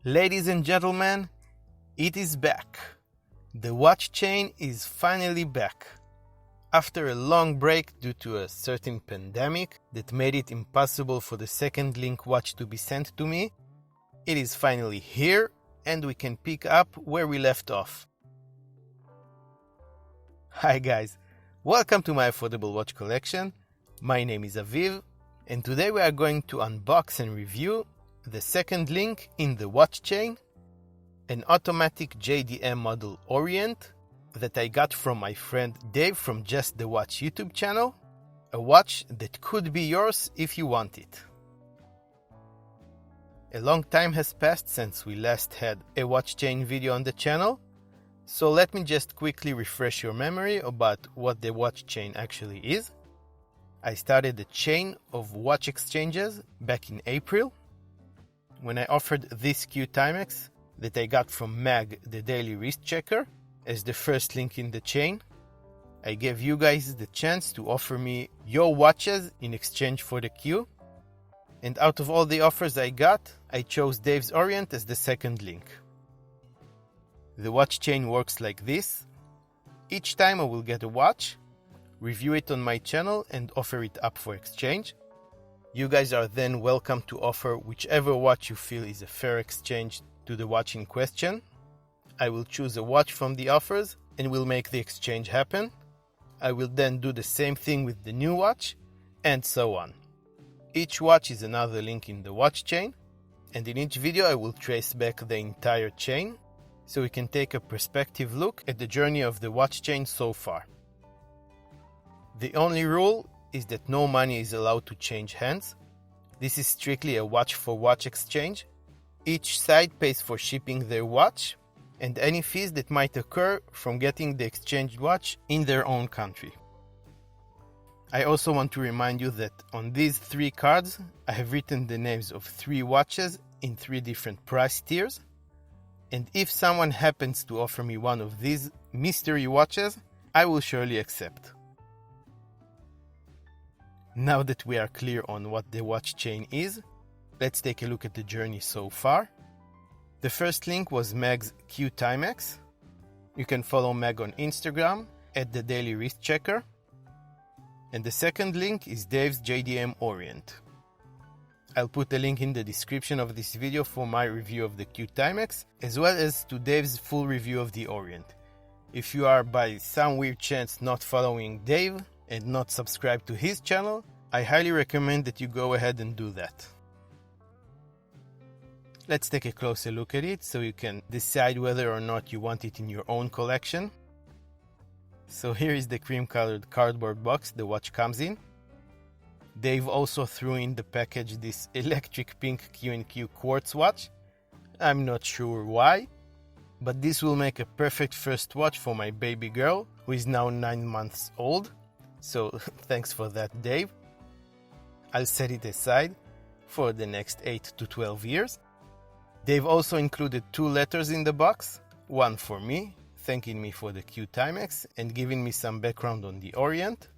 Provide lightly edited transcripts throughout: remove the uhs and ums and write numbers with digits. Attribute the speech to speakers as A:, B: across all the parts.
A: Ladies and gentlemen, it is back. The WatchChain is finally back. After a long break due to a certain pandemic that made it impossible for the second link watch to be sent to me, it is finally here and we can pick up where we left off. Hi guys, welcome to my affordable watch collection. My name is Aviv and today we are going to unbox and review the second link in the WatchChain, an automatic JDM model Orient that I got from my friend Dave from Just the Watch YouTube channel, a watch that could be yours if you want it. A long time has passed since we last had a WatchChain video on the channel, so let me just quickly refresh your memory about what the WatchChain actually is. I started a chain of watch exchanges back in April, when I offered this Q Timex that I got from Mag, the daily wrist checker, as the first link in the chain. I gave you guys the chance to offer me your watches in exchange for the Q. And out of all the offers I got, I chose Dave's Orient as the second link. The WatchChain works like this. Each time I will get a watch, review it on my channel and offer it up for exchange. You guys are then welcome to offer whichever watch you feel is a fair exchange to the watch in question. I will choose a watch from the offers and will make the exchange happen. I will then do the same thing with the new watch, and so on. Each watch is another link in the WatchChain, and in each video I will trace back the entire chain, so we can take a perspective look at the journey of the WatchChain so far. The only rule is that no money is allowed to change hands. This is strictly a watch-for-watch exchange. Each side pays for shipping their watch and any fees that might occur from getting the exchanged watch in their own country. I also want to remind you that on these 3 cards, I have written the names of 3 watches in 3 different price tiers. And if someone happens to offer me one of these mystery watches, I will surely accept. Now that we are clear on what the WatchChain is, let's take a look at the journey so far. The first link was Meg's Q Timex. You can follow Meg on Instagram at the Daily Wrist Checker. And the second link is Dave's JDM Orient. I'll put a link in the description of this video for my review of the Q Timex, as well as to Dave's full review of the Orient. If you are by some weird chance not following Dave and not subscribed to his channel, I highly recommend that you go ahead and do that. Let's take a closer look at it so you can decide whether or not you want it in your own collection. So here is the cream-colored cardboard box the watch comes in. Dave also threw in the package this electric pink Q&Q quartz watch. I'm not sure why, but this will make a perfect first watch for my baby girl, who is now 9 months old. So thanks for that, Dave. I'll set it aside for the next 8 to 12 years. Dave also included 2 letters in the box, one for me, thanking me for the Q Timex and giving me some background on the Orient,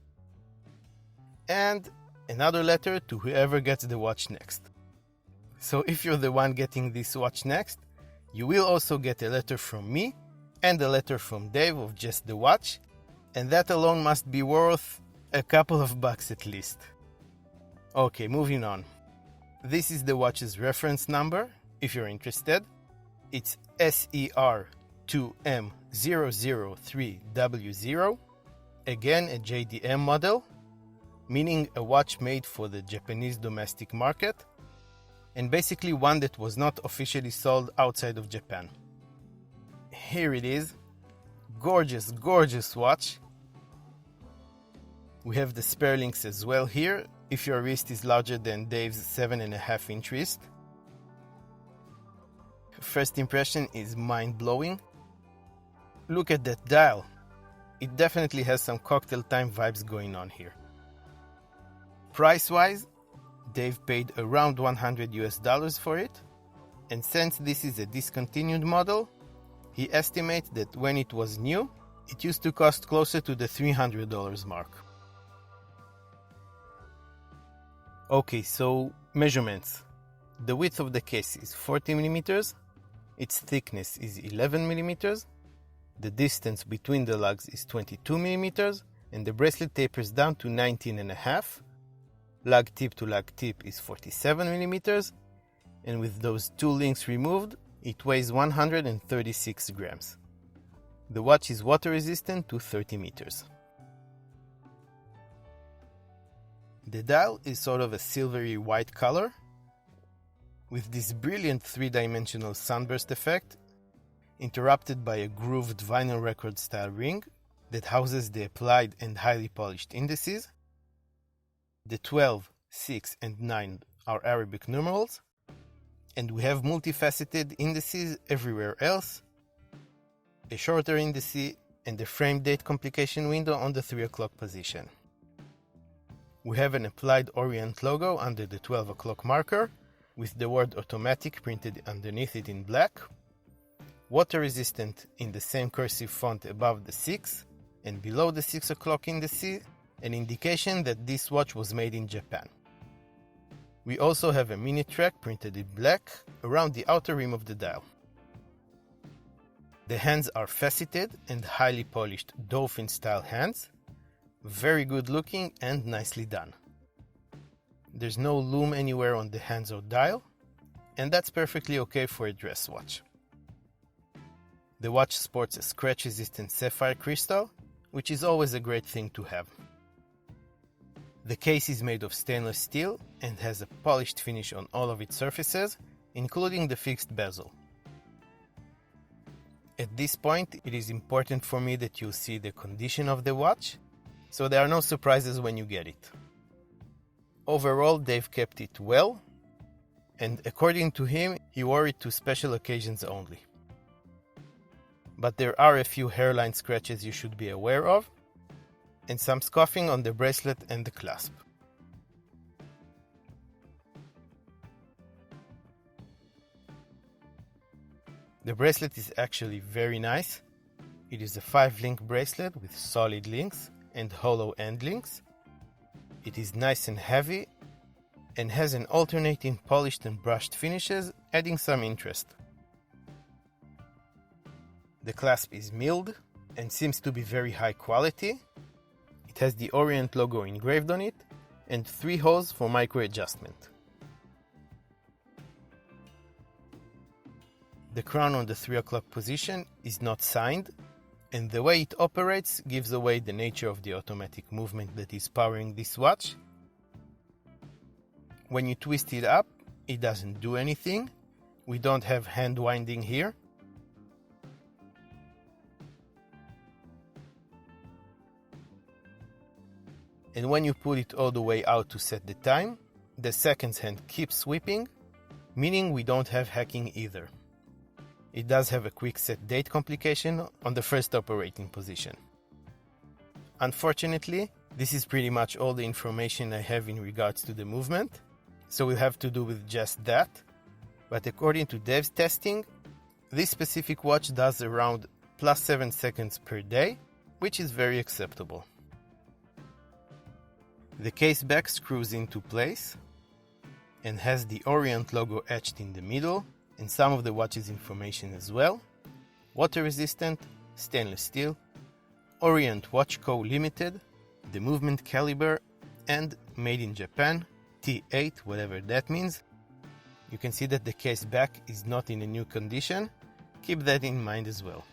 A: and another letter to whoever gets the watch next. So if you're the one getting this watch next, you will also get a letter from me and a letter from Dave of Just the Watch, and that alone must be worth a couple of bucks at least. Okay, moving on. This is the watch's reference number, if you're interested. It's SER2M003W0, again a JDM model, meaning a watch made for the Japanese domestic market, and basically one that was not officially sold outside of Japan. Here it is. Gorgeous, gorgeous watch. We have the spare links as well here, if your wrist is larger than Dave's 7.5-inch wrist. First impression is mind-blowing. Look at that dial. It definitely has some cocktail time vibes going on here. Price-wise, Dave paid around $100 for it, and since this is a discontinued model, he estimates that when it was new, it used to cost closer to the $300 mark. Okay, so measurements. The width of the case is 40 millimeters, Its thickness is 11 millimeters, the distance between the lugs is 22 millimeters, and the bracelet tapers down to 19.5. Lug tip to lug tip is 47 millimeters, and with those two links removed, it weighs 136 grams. The watch is water resistant to 30 meters. The dial is sort of a silvery white color, with this brilliant three-dimensional sunburst effect, interrupted by a grooved vinyl record style ring that houses the applied and highly polished indices. The 12, 6, and 9 are Arabic numerals, and we have multifaceted indices everywhere else, a shorter indice, and a frame date complication window on the 3 o'clock position. We have an applied Orient logo under the 12 o'clock marker, with the word automatic printed underneath it in black, water resistant in the same cursive font above the 6 and below the 6 o'clock indice, an indication that this watch was made in Japan. We also have a minute track printed in black around the outer rim of the dial. The hands are faceted and highly polished dolphin style hands, very good looking and nicely done. There's no loom anywhere on the hands or dial, and that's perfectly okay for a dress watch. The watch sports a scratch-resistant sapphire crystal, which is always a great thing to have. The case is made of stainless steel and has a polished finish on all of its surfaces, including the fixed bezel. At this point, it is important for me that you see the condition of the watch, so there are no surprises when you get it. Overall, they've kept it well, and according to him, he wore it to special occasions only. But there are a few hairline scratches you should be aware of, and some scuffing on the bracelet and the clasp. The bracelet is actually very nice. It is a 5-link bracelet with solid links and hollow end links. It is nice and heavy and has an alternating polished and brushed finishes, adding some interest. The clasp is milled and seems to be very high quality. It has the Orient logo engraved on it and 3 holes for micro adjustment. The crown on the 3 o'clock position is not signed, and the way it operates gives away the nature of the automatic movement that is powering this watch. When you twist it up, it doesn't do anything. We don't have hand winding here. And when you put it all the way out to set the time, the seconds hand keeps sweeping, meaning we don't have hacking either. It does have a quick set date complication on the first operating position. Unfortunately, this is pretty much all the information I have in regards to the movement, so we'll have to do with just that. But according to Dev's testing, this specific watch does around plus 7 seconds per day, which is very acceptable. The case back screws into place and has the Orient logo etched in the middle and some of the watch's information as well. Water resistant, stainless steel, Orient Watch Co. Limited, the movement caliber, and made in Japan, T8, whatever that means. You can see that the case back is not in a new condition. Keep that in mind as well.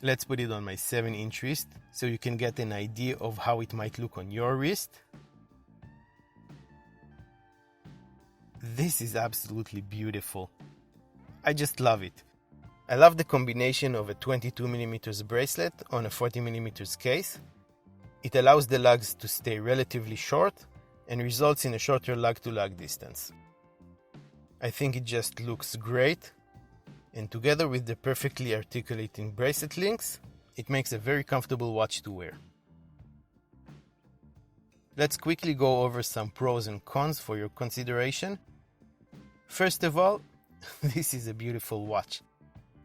A: Let's put it on my 7-inch wrist so you can get an idea of how it might look on your wrist. This is absolutely beautiful. I just love it. I love the combination of a 22mm bracelet on a 40mm case. It allows the lugs to stay relatively short and results in a shorter lug-to-lug distance. I think it just looks great, and together with the perfectly articulating bracelet links, it makes a very comfortable watch to wear. Let's quickly go over some pros and cons for your consideration. First of all, this is a beautiful watch.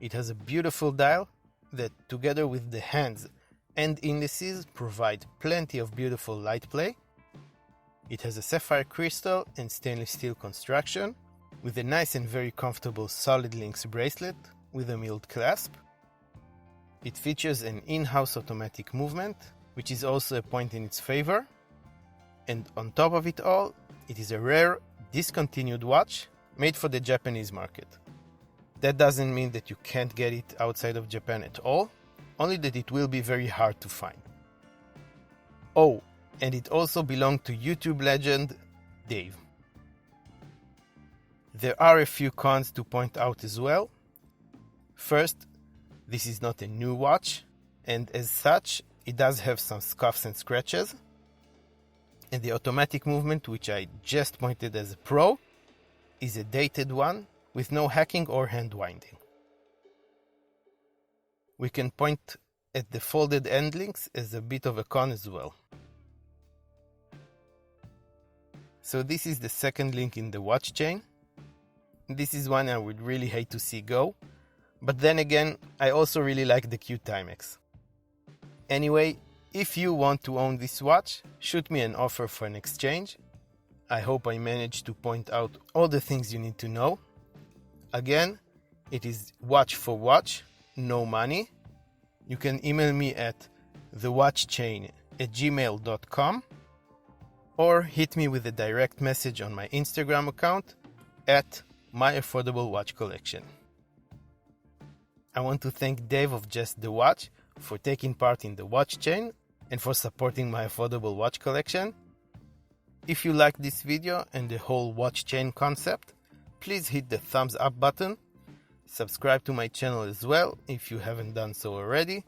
A: It has a beautiful dial that, together with the hands and indices, provide plenty of beautiful light play. It has a sapphire crystal and stainless steel construction, with a nice and very comfortable solid links bracelet with a milled clasp. It features an in-house automatic movement, which is also a point in its favor. And on top of it all, it is a rare, discontinued watch made for the Japanese market. That doesn't mean that you can't get it outside of Japan at all, only that it will be very hard to find. Oh, and it also belonged to YouTube legend Dave. There are a few cons to point out as well. First, this is not a new watch, and as such, it does have some scuffs and scratches. And the automatic movement, which I just pointed as a pro, is a dated one with no hacking or hand winding. We can point at the folded end links as a bit of a con as well. So this is the second link in the watch chain. This is one I would really hate to see go, but then again, I also really like the Q Timex. Anyway, if you want to own this watch, shoot me an offer for an exchange. I hope I managed to point out all the things you need to know. Again, it is watch for watch, no money. You can email me at thewatchchain@gmail.com or hit me with a direct message on my Instagram account at My Affordable Watch Collection. I want to thank Dave of Just the Watch for taking part in the WatchChain and for supporting my affordable watch collection. If you liked this video and the whole WatchChain concept, please hit the thumbs up button. Subscribe to my channel as well if you haven't done so already.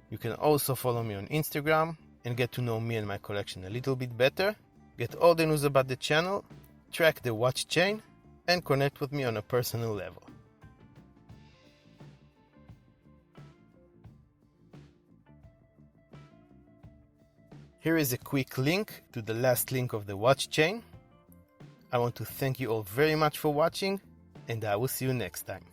A: You can also follow me on Instagram and get to know me and my collection a little bit better, get all the news about the channel, track the WatchChain, and connect with me on a personal level. Here is a quick link to the last link of the WatchChain. I want to thank you all very much for watching, and I will see you next time.